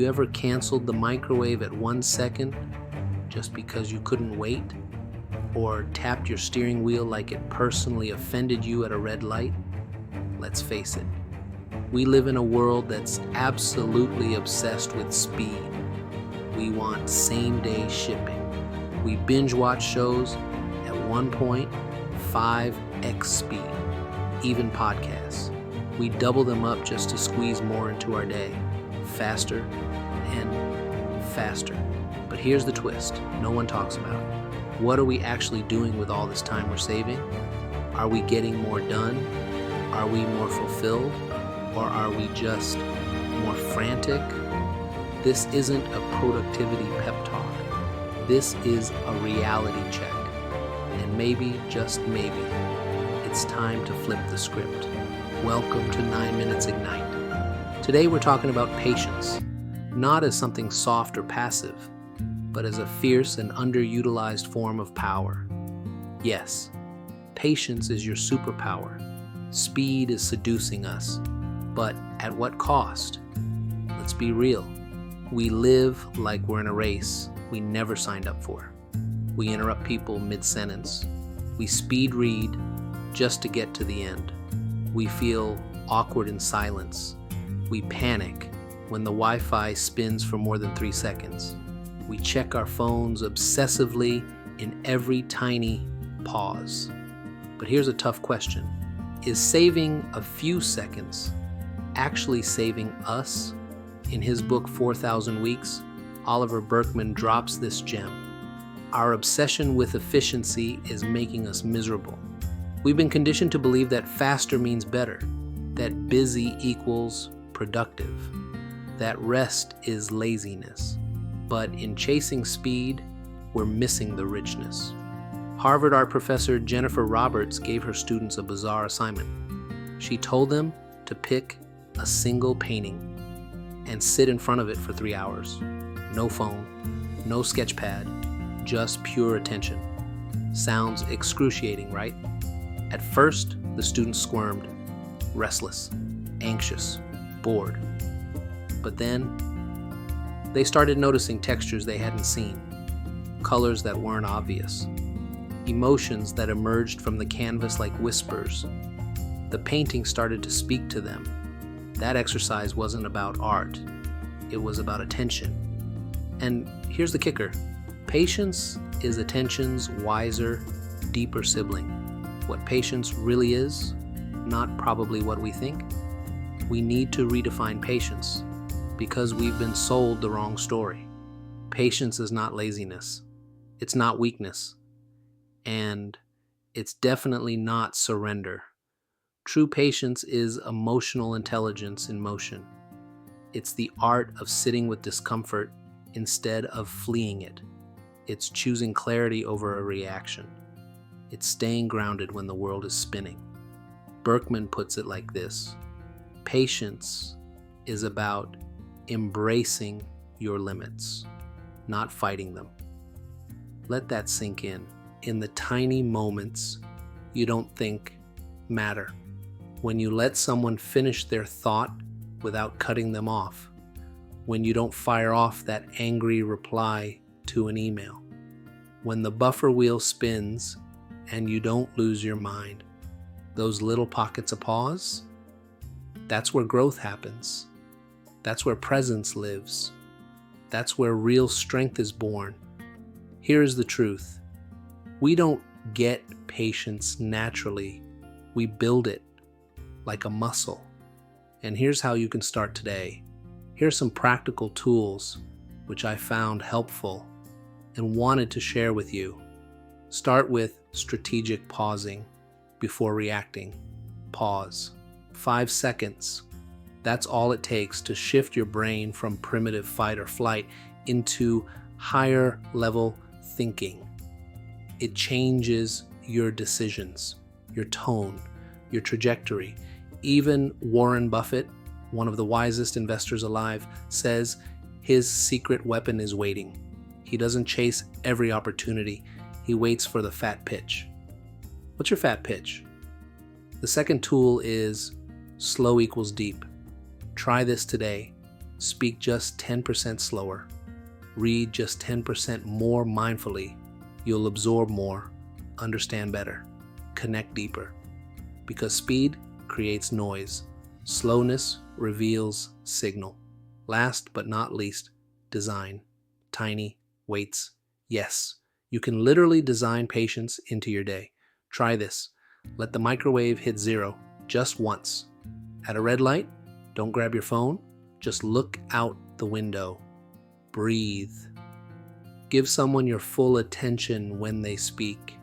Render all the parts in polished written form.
you ever canceled the microwave at 1 second just because you couldn't wait? Or tapped your steering wheel like it personally offended you at a red light? Let's face it, we live in a world that's absolutely obsessed with speed. We want same-day shipping. We binge-watch shows at 1.5x speed, even podcasts. We double them up just to squeeze more into our day, faster and faster. But here's the twist no one talks about. What are we actually doing with all this time we're saving? Are we getting more done? Are we more fulfilled? Or are we just more frantic? This isn't a productivity pep talk. This is a reality check. And maybe, just maybe, it's time to flip the script. Welcome to 9 Minutes Ignite. Today we're talking about patience, not as something soft or passive, but as a fierce and underutilized form of power. Yes, patience is your superpower. Speed is seducing us, but at what cost? Let's be real. We live like we're in a race we never signed up for. We interrupt people mid-sentence. We speed read just to get to the end. We feel awkward in silence. We panic when the Wi-Fi spins for more than 3 seconds. We check our phones obsessively in every tiny pause. But here's a tough question. Is saving a few seconds actually saving us? In his book, 4,000 Weeks, Oliver Burkeman drops this gem. Our obsession with efficiency is making us miserable. We've been conditioned to believe that faster means better, that busy equals productive, that rest is laziness. But in chasing speed, we're missing the richness. Harvard art professor Jennifer Roberts gave her students a bizarre assignment. She told them to pick a single painting and sit in front of it for 3 hours. No phone, no sketch pad, just pure attention. Sounds excruciating, right? At first, the students squirmed, restless, anxious, bored. But then, they started noticing textures they hadn't seen, colors that weren't obvious, emotions that emerged from the canvas like whispers. The painting started to speak to them. That exercise wasn't about art. It was about attention. And here's the kicker. Patience is attention's wiser, deeper sibling. What patience really is, not probably what we think. We need to redefine patience because we've been sold the wrong story. Patience is not laziness. It's not weakness. And it's definitely not surrender. True patience is emotional intelligence in motion. It's the art of sitting with discomfort instead of fleeing it. It's choosing clarity over a reaction. It's staying grounded when the world is spinning. Berkman puts it like this: patience is about embracing your limits, not fighting them. Let that sink in. In the tiny moments you don't think matter. When you let someone finish their thought without cutting them off. When you don't fire off that angry reply to an email. When the buffer wheel spins and you don't lose your mind. Those little pockets of pause, that's where growth happens. That's where presence lives. That's where real strength is born. Here's the truth. We don't get patience naturally. We build it like a muscle. And here's how you can start today. Here's some practical tools which I found helpful and wanted to share with you. Start with strategic pausing before reacting. Pause. 5 seconds. That's all it takes to shift your brain from primitive fight or flight into higher level thinking. It changes your decisions, your tone, your trajectory. Even Warren Buffett, one of the wisest investors alive, says his secret weapon is waiting. He doesn't chase every opportunity. He waits for the fat pitch. What's your fat pitch? The second tool is slow equals deep. Try this today. Speak just 10% slower. Read just 10% more mindfully. You'll absorb more, understand better, connect deeper. Because speed creates noise. Slowness reveals signal. Last but not least, design. Tiny weights. Yes, you can literally design patience into your day. Try this. Let the microwave hit 0 just once. At a red light, don't grab your phone. Just look out the window. Breathe. Give someone your full attention when they speak,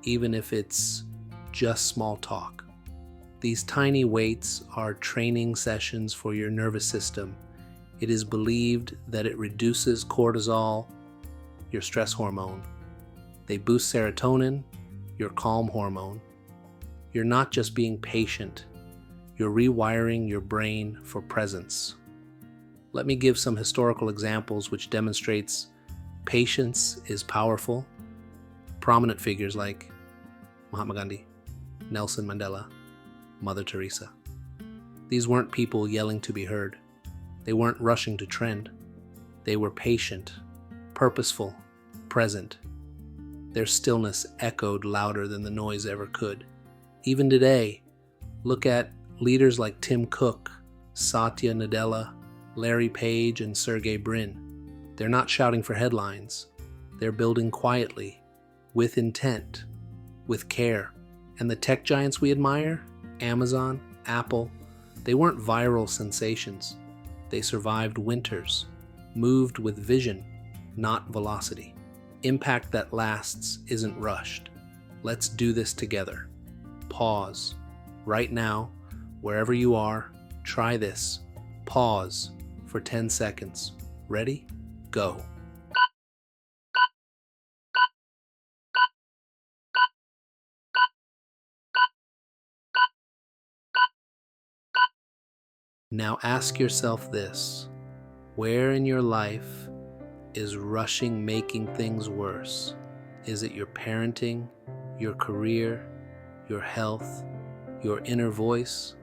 even if it's just small talk. These tiny waits are training sessions for your nervous system. It is believed that it reduces cortisol, your stress hormone. They boost serotonin, your calm hormone. You're not just being patient, you're rewiring your brain for presence. Let me give some historical examples which demonstrates patience is powerful. Prominent figures like Mahatma Gandhi, Nelson Mandela, Mother Teresa. These weren't people yelling to be heard. They weren't rushing to trend. They were patient, purposeful, present. Their stillness echoed louder than the noise ever could. Even today, look at leaders like Tim Cook, Satya Nadella, Larry Page, and Sergey Brin. They're not shouting for headlines. They're building quietly, with intent, with care. And the tech giants we admire, Amazon, Apple, they weren't viral sensations. They survived winters, moved with vision, not velocity. Impact that lasts isn't rushed. Let's do this together. Pause. Right now, wherever you are, try this. Pause for 10 seconds. Ready? Go. Now ask yourself this. Where in your life is rushing making things worse? Is it your parenting, your career, your health, your inner voice?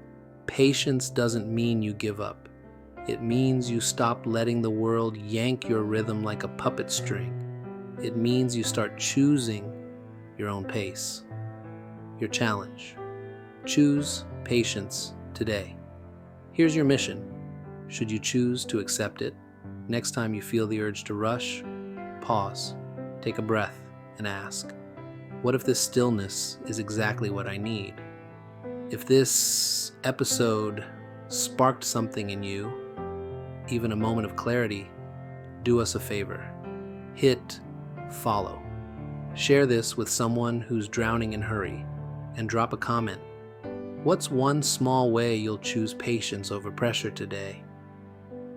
Patience doesn't mean you give up. It means you stop letting the world yank your rhythm like a puppet string. It means you start choosing your own pace. Your challenge. Choose patience today. Here's your mission. Should you choose to accept it, next time you feel the urge to rush, pause, take a breath, and ask, what if this stillness is exactly what I need? If this episode sparked something in you, even a moment of clarity, do us a favor. Hit follow. Share this with someone who's drowning in hurry, and drop a comment. What's one small way you'll choose patience over pressure today?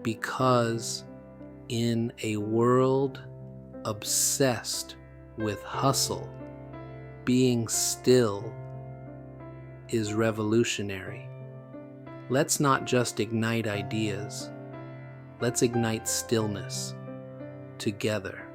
Because in a world obsessed with hustle, being still is revolutionary. Let's not just ignite ideas. Let's ignite stillness together.